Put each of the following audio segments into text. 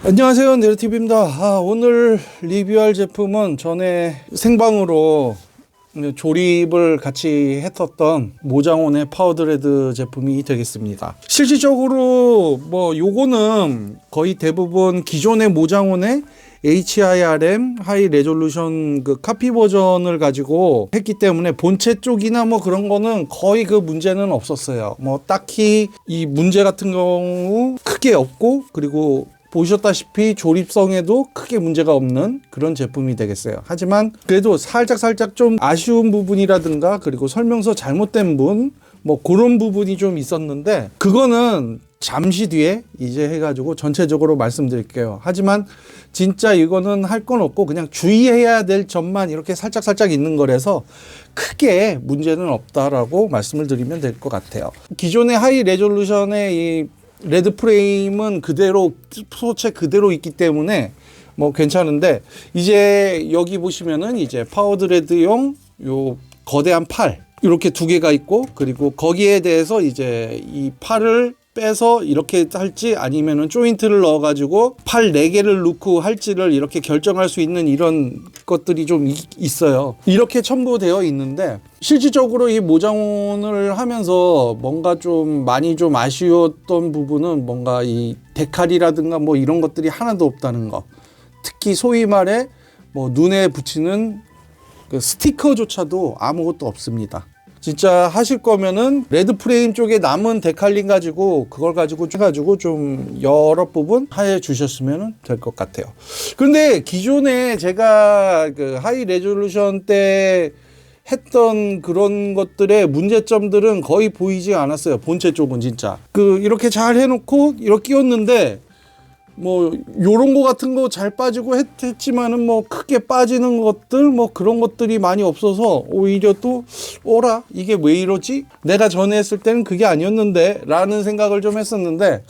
안녕하세요, 네르티브입니다. 오늘 리뷰할 제품은 전에 생방으로 조립을 같이 했었던 모장원의 파워드레드 제품이 되겠습니다. 실질적으로 요거는 거의 대부분 기존의 모장원의 HIRM 하이 레졸루션 그 카피 버전을 가지고 했기 때문에 본체 쪽이나 그런 거는 거의 그 문제는 없었어요. 딱히 이 문제 같은 경우 크게 없고, 그리고 보셨다시피 조립성에도 크게 문제가 없는 그런 제품이 되겠어요. 하지만 그래도 살짝 좀 아쉬운 부분이라든가, 그리고 설명서 잘못된 그런 부분이 좀 있었는데, 그거는 잠시 뒤에 이제 해가지고 전체적으로 말씀드릴게요. 하지만 진짜 이거는 할 건 없고 그냥 주의해야 될 점만 이렇게 살짝 있는 거라서 크게 문제는 없다라고 말씀을 드리면 될 것 같아요. 기존의 하이 레졸루션의 이 레드 프레임은 그대로 소체 그대로 있기 때문에 괜찮은데, 이제 여기 보시면은 이제 파워드레드용 요 거대한 팔 이렇게 두 개가 있고, 그리고 거기에 대해서 이제 이 팔을 빼서 이렇게 할지 아니면은 조인트를 넣어 가지고 팔 4개를 넣고 할지를 이렇게 결정할 수 있는 이런 것들이 좀 있어요. 이렇게 첨부되어 있는데, 실질적으로 이 모장원을 하면서 뭔가 좀 많이 좀 아쉬웠던 부분은 뭔가 이 데칼이라든가 이런 것들이 하나도 없다는 거. 특히 소위 말해 눈에 붙이는 그 스티커조차도 아무것도 없습니다. 진짜 하실 거면은 레드 프레임 쪽에 남은 데칼링 가지고 그걸 가지고 좀 여러 부분 해 주셨으면 될 것 같아요. 근데 기존에 제가 그 하이 레졸루션 때 했던 그런 것들의 문제점들은 거의 보이지 않았어요. 본체 쪽은 진짜 이렇게 잘 해놓고 이렇게 끼웠는데 요런 거 같은 거 잘 빠지고 했지만은 크게 빠지는 것들 그런 것들이 많이 없어서 오히려 또 이게 왜 이러지? 내가 전에 했을 때는 그게 아니었는데 라는 생각을 좀 했었는데,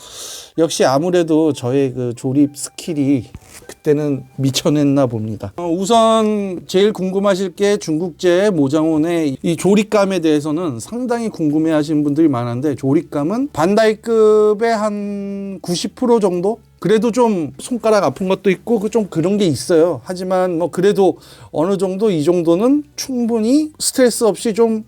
역시 아무래도 저의 그 조립 스킬이 그때는 미쳐냈나 봅니다. 우선 제일 궁금하실 게 중국제 모장원의 이 조립감에 대해서는 상당히 궁금해 하시는 분들이 많은데, 조립감은 반다이급의 한 90% 정도? 그래도 좀 손가락 아픈 것도 있고 좀 그런 게 있어요. 하지만 그래도 어느 정도 이 정도는 충분히 스트레스 없이 좀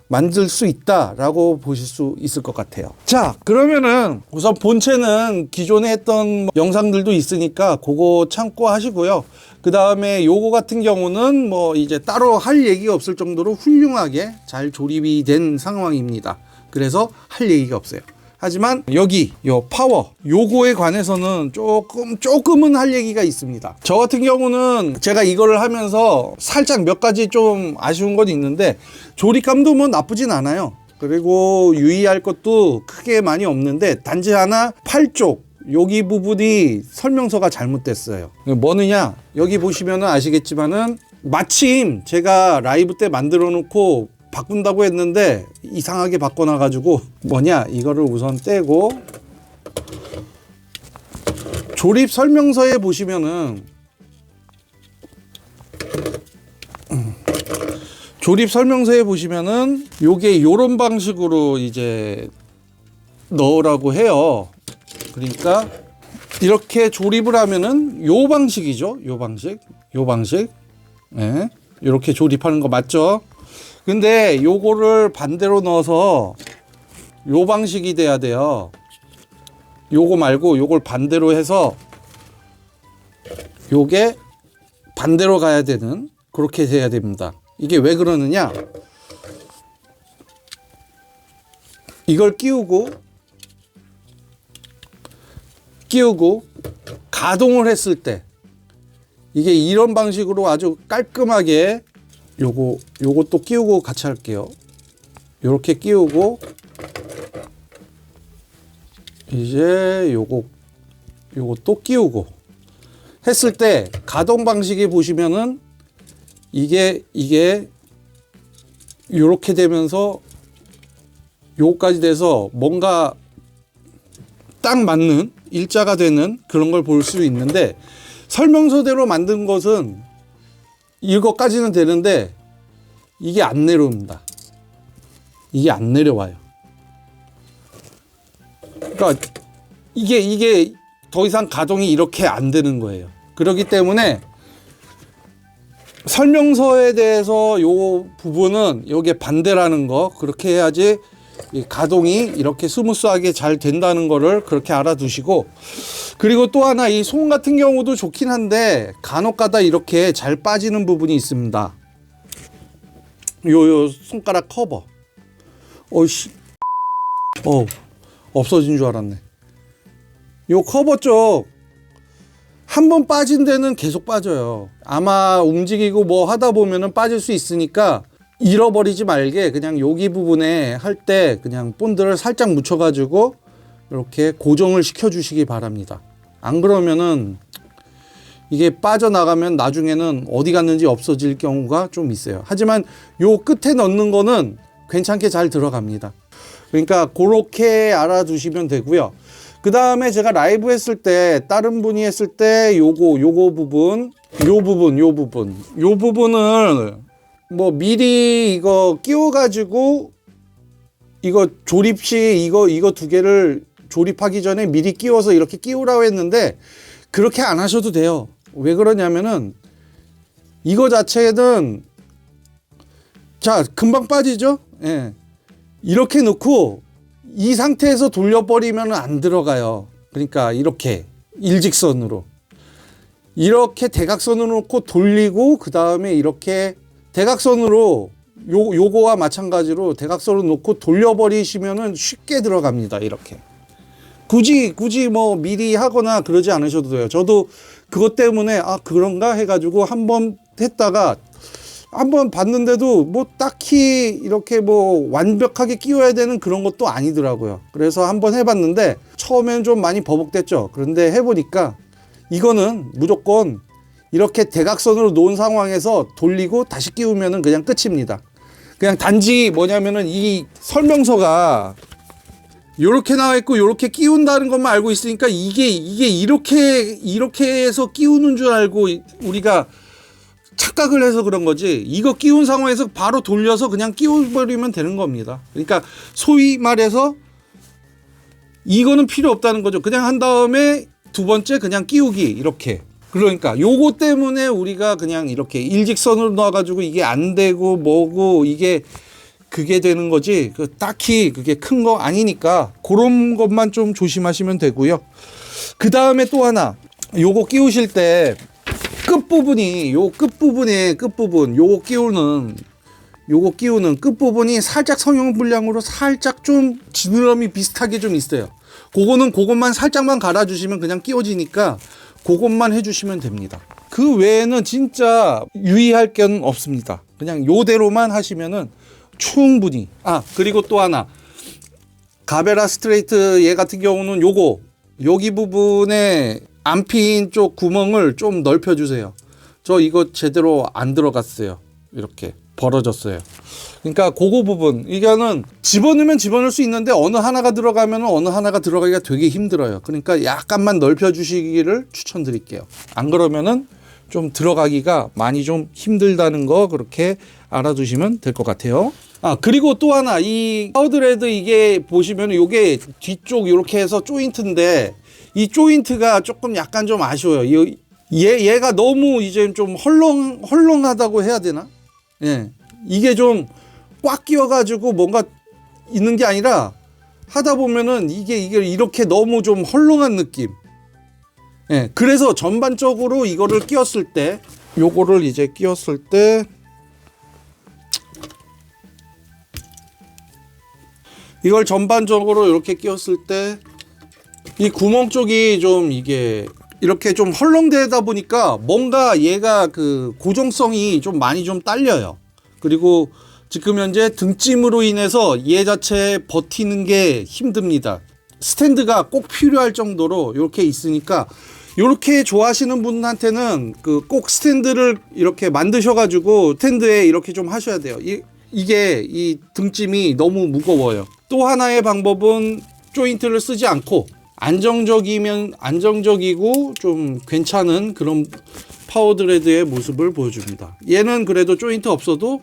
만들 수 있다라고 보실 수 있을 것 같아요. 자, 그러면은 우선 본체는 기존에 했던 영상들도 있으니까 그거 참고하시고요. 그 다음에 요거 같은 경우는 이제 따로 할 얘기가 없을 정도로 훌륭하게 잘 조립이 된 상황입니다. 그래서 할 얘기가 없어요. 하지만 여기 요 파워 요거에 관해서는 조금은 할 얘기가 있습니다. 저 같은 경우는 제가 이거를 하면서 살짝 몇 가지 좀 아쉬운 건 있는데, 조립감도 나쁘진 않아요. 그리고 유의할 것도 크게 많이 없는데, 단지 하나 팔 쪽 여기 부분이 설명서가 잘못됐어요. 뭐느냐, 여기 보시면은 아시겠지만은 마침 제가 라이브 때 만들어 놓고 바꾼다고 했는데 이상하게 바꿔놔가지고 이거를 우선 떼고, 조립 설명서에 보시면은 요게 요런 방식으로 이제 넣으라고 해요. 그러니까 이렇게 조립을 하면은 요 방식이죠. 요 방식. 네. 이렇게 조립하는 거 맞죠? 근데 요거를 반대로 넣어서 요 방식이 돼야 돼요. 요거 말고 요걸 반대로 해서 요게 반대로 가야 되는, 그렇게 돼야 됩니다. 이게 왜 그러느냐, 이걸 끼우고 가동을 했을 때 이게 이런 방식으로 아주 깔끔하게 요것도 끼우고 같이 할게요. 요렇게 끼우고, 이제 요것도 끼우고 했을 때 가동 방식에 보시면은 이게 요렇게 되면서 요거까지 돼서 뭔가 딱 맞는 일자가 되는 그런 걸 볼 수 있는데, 설명서대로 만든 것은 이거까지는 되는데 이게 안 내려옵니다. 이게 안 내려와요. 그러니까 이게 더 이상 가동이 이렇게 안 되는 거예요. 그렇기 때문에 설명서에 대해서 요 부분은 요게 반대라는 거, 그렇게 해야지 이 가동이 이렇게 스무스하게 잘 된다는 거를 그렇게 알아두시고, 그리고 또 하나 이 송 같은 경우도 좋긴 한데 간혹가다 이렇게 잘 빠지는 부분이 있습니다. 요 손가락 커버 없어진 줄 알았네. 요 커버 쪽 한 번 빠진 데는 계속 빠져요. 아마 움직이고 뭐 하다 보면은 빠질 수 있으니까 잃어버리지 말게 그냥 여기 부분에 할 때 그냥 본드를 살짝 묻혀 가지고 이렇게 고정을 시켜 주시기 바랍니다. 안 그러면은 이게 빠져나가면 나중에는 어디 갔는지 없어질 경우가 좀 있어요. 하지만 요 끝에 넣는 거는 괜찮게 잘 들어갑니다. 그러니까 그렇게 알아두시면 되고요. 그 다음에 제가 라이브 했을 때, 다른 분이 했을 때 요거 부분, 요 부분을 뭐 미리 이거 끼워가지고 이거 조립 시 이거 두 개를 조립하기 전에 미리 끼워서 이렇게 끼우라고 했는데 그렇게 안 하셔도 돼요. 왜 그러냐면은 이거 자체는 자 금방 빠지죠. 예. 이렇게 넣고 이 상태에서 돌려버리면 안 들어가요. 그러니까 이렇게 일직선으로 이렇게 대각선으로 놓고 돌리고 그 다음에 이렇게 대각선으로 요거와 마찬가지로 대각선으로 놓고 돌려버리시면은 쉽게 들어갑니다. 이렇게 굳이 뭐 미리 하거나 그러지 않으셔도 돼요. 저도 그것 때문에 그런가 해가지고 한번 했다가 한번 봤는데도 뭐 딱히 이렇게 뭐 완벽하게 끼워야 되는 그런 것도 아니더라고요. 그래서 한번 해봤는데 처음엔 좀 많이 버벅댔죠. 그런데 해보니까 이거는 무조건 이렇게 대각선으로 놓은 상황에서 돌리고 다시 끼우면은 그냥 끝입니다. 그냥 단지 뭐냐면은 이 설명서가 요렇게 나와 있고 요렇게 끼운다는 것만 알고 있으니까 이게 이렇게 해서 끼우는 줄 알고 우리가 착각을 해서 그런 거지, 이거 끼운 상황에서 바로 돌려서 그냥 끼워버리면 되는 겁니다. 그러니까 소위 말해서 이거는 필요 없다는 거죠. 그냥 한 다음에 두 번째 그냥 끼우기 이렇게. 그러니까 요거 때문에 우리가 그냥 이렇게 일직선으로 놔가지고 이게 안 되고 뭐고 이게 그게 되는 거지, 딱히 그게 큰 거 아니니까 그런 것만 좀 조심하시면 되고요. 그 다음에 또 하나, 요거 끼우실 때 끝부분이 요거 끼우는 끝부분이 살짝 성형 불량으로 살짝 좀 지느러미 비슷하게 좀 있어요. 그것만 살짝만 갈아주시면 그냥 끼워지니까 그것만 해주시면 됩니다. 그 외에는 진짜 유의할 건 없습니다. 그냥 요대로만 하시면은 충분히. 그리고 또 하나, 가베라 스트레이트 얘 같은 경우는 여기 부분에 안핀 쪽 구멍을 좀 넓혀주세요. 저 이거 제대로 안 들어갔어요. 이렇게 벌어졌어요. 그러니까 그거 부분, 이거는 집어넣으면 집어넣을 수 있는데 어느 하나가 들어가면 어느 하나가 들어가기가 되게 힘들어요. 그러니까 약간만 넓혀주시기를 추천드릴게요. 안 그러면은 좀 들어가기가 많이 좀 힘들다는 거 그렇게 알아두시면 될 것 같아요. 그리고 또 하나, 이 파워드레드 이게 보시면 요게 뒤쪽 이렇게 해서 조인트인데 이 조인트가 조금 약간 좀 아쉬워요. 얘가 너무 이제 좀 헐렁하다고 해야 되나? 예. 이게 좀 꽉 끼워가지고 뭔가 있는 게 아니라 하다 보면은 이게 이렇게 너무 좀 헐렁한 느낌. 예. 그래서 전반적으로 이거를 끼웠을 때, 요거를 이제 끼웠을 때, 이걸 전반적으로 이렇게 끼웠을 때, 이 구멍 쪽이 좀 이게 이렇게 좀 헐렁대다 보니까 뭔가 얘가 그 고정성이 좀 많이 좀 딸려요. 그리고 지금 현재 등짐으로 인해서 얘 자체 버티는 게 힘듭니다. 스탠드가 꼭 필요할 정도로 이렇게 있으니까, 이렇게 좋아하시는 분한테는 그 꼭 스탠드를 이렇게 만드셔가지고 스탠드에 이렇게 좀 하셔야 돼요. 이게 이 등짐이 너무 무거워요. 또 하나의 방법은 조인트를 쓰지 않고 안정적이고 좀 괜찮은 그런 파워드레드의 모습을 보여줍니다. 얘는 그래도 조인트 없어도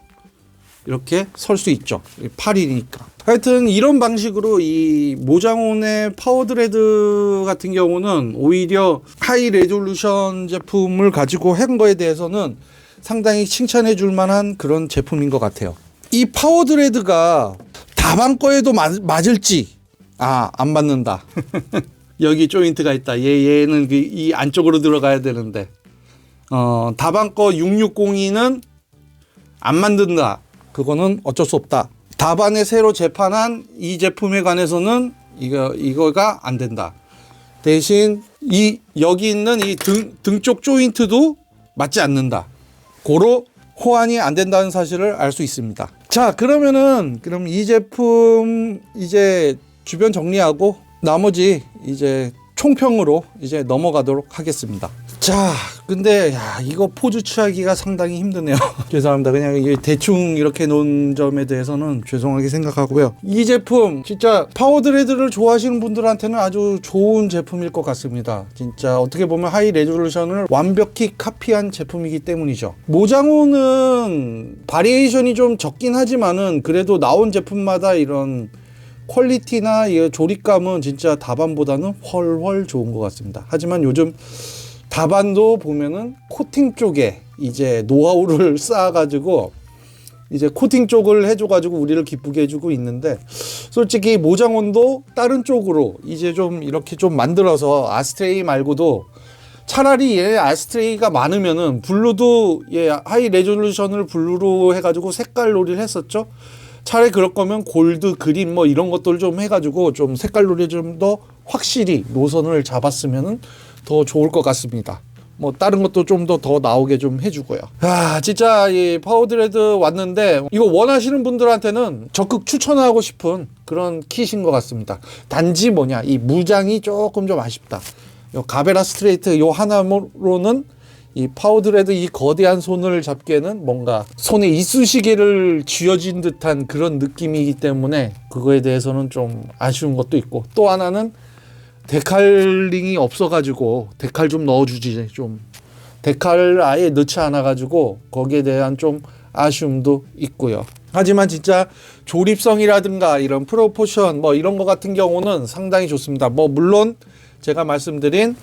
이렇게 설 수 있죠. 팔이니까. 하여튼 이런 방식으로 이 모장온의 파워드레드 같은 경우는 오히려 하이 레졸루션 제품을 가지고 한 거에 대해서는 상당히 칭찬해 줄 만한 그런 제품인 것 같아요. 이 파워드레드가 다반 거에도 맞을지 안 맞는다. 여기 조인트가 있다. 얘는 이 안쪽으로 들어가야 되는데 다반 거 6602는 안 만든다. 그거는 어쩔 수 없다. 다반에 새로 재판한 이 제품에 관해서는 이거가 안 된다. 대신 여기 있는 이 등 쪽 조인트도 맞지 않는다. 고로 호환이 안 된다는 사실을 알 수 있습니다. 자, 그럼 이 제품 이제 주변 정리하고 나머지 이제 총평으로 이제 넘어가도록 하겠습니다. 자, 근데 이거 포즈 취하기가 상당히 힘드네요. 죄송합니다. 그냥 대충 이렇게 놓은 점에 대해서는 죄송하게 생각하고요. 이 제품 진짜 파워드레드를 좋아하시는 분들한테는 아주 좋은 제품일 것 같습니다. 진짜 어떻게 보면 하이 레졸루션을 완벽히 카피한 제품이기 때문이죠. 모장호는 바리에이션이 좀 적긴 하지만은 그래도 나온 제품마다 이런 퀄리티나 이 조립감은 진짜 다반보다는 훨훨 좋은 것 같습니다. 하지만 요즘 다반도 보면은 코팅 쪽에 이제 노하우를 쌓아가지고 이제 코팅 쪽을 해줘가지고 우리를 기쁘게 해주고 있는데, 솔직히 모장온도 다른 쪽으로 이제 좀 이렇게 좀 만들어서 아스트레이 말고도 차라리 얘 아스트레이가 많으면은 블루도 하이 레졸루션을 블루로 해가지고 색깔 놀이를 했었죠. 차라리 그럴 거면 골드, 그린 뭐 이런 것들 좀 해가지고 좀 색깔 놀이 좀 더 확실히 노선을 잡았으면은 더 좋을 것 같습니다. 뭐 다른 것도 좀 더 나오게 좀 해주고요. 진짜 이 파워드레드 왔는데 이거 원하시는 분들한테는 적극 추천하고 싶은 그런 킷인 것 같습니다. 단지 이 무장이 조금 좀 아쉽다. 요 가베라 스트레이트 요 하나로는 이 파워드레드 이 거대한 손을 잡기에는 뭔가 손에 이쑤시개를 쥐어진 듯한 그런 느낌이기 때문에 그거에 대해서는 좀 아쉬운 것도 있고, 또 하나는 데칼링이 없어가지고 데칼 좀 넣어주지. 좀 데칼 아예 넣지 않아가지고 거기에 대한 좀 아쉬움도 있고요. 하지만 진짜 조립성이라든가 이런 프로포션 뭐 이런 거 같은 경우는 상당히 좋습니다. 물론 제가 말씀드린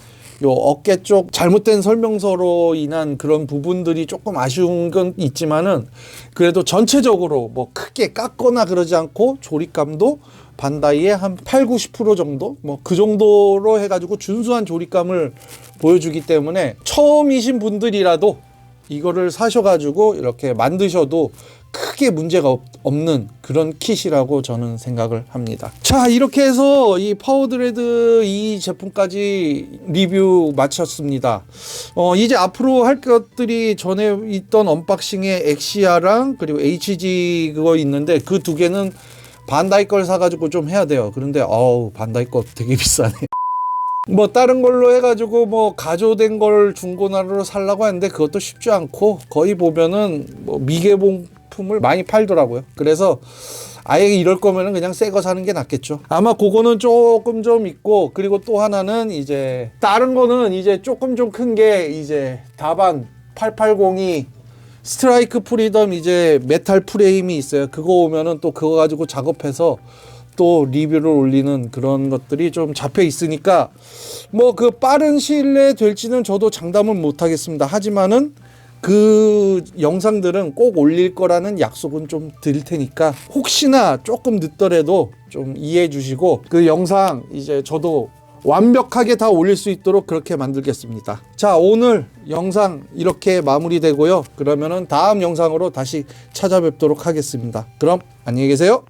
요 어깨 쪽 잘못된 설명서로 인한 그런 부분들이 조금 아쉬운 건 있지만은 그래도 전체적으로 크게 깎거나 그러지 않고 조립감도 반다이의 한 8-90% 정도 그 정도로 해가지고 준수한 조립감을 보여주기 때문에 처음이신 분들이라도 이거를 사셔가지고 이렇게 만드셔도 크게 문제가 없는 그런 킷이라고 저는 생각을 합니다. 자, 이렇게 해서 이 파워드레드 이 제품까지 리뷰 마쳤습니다. 이제 앞으로 할 것들이 전에 있던 언박싱에 엑시아랑 그리고 HG 그거 있는데 그 두 개는 반다이 걸 사가지고 좀 해야 돼요. 그런데 반다이 거 되게 비싸네. 다른 걸로 해가지고 가조된 걸 중고나라로 살라고 하는데 그것도 쉽지 않고 거의 보면은 미개봉품을 많이 팔더라고요. 그래서 아예 이럴 거면은 그냥 새 거 사는 게 낫겠죠. 아마 그거는 조금 좀 있고, 그리고 또 하나는 이제 다른 거는 이제 조금 좀 큰 게 이제 다반 880이 스트라이크 프리덤 이제 메탈 프레임이 있어요. 그거 오면은 또 그거 가지고 작업해서 또 리뷰를 올리는 그런 것들이 좀 잡혀 있으니까 그 빠른 시일 내에 될지는 저도 장담은 못 하겠습니다. 하지만은 그 영상들은 꼭 올릴 거라는 약속은 좀 드릴 테니까 혹시나 조금 늦더라도 좀 이해해 주시고 그 영상 이제 저도 완벽하게 다 올릴 수 있도록 그렇게 만들겠습니다. 자, 오늘 영상 이렇게 마무리되고요. 그러면은 다음 영상으로 다시 찾아뵙도록 하겠습니다. 그럼 안녕히 계세요.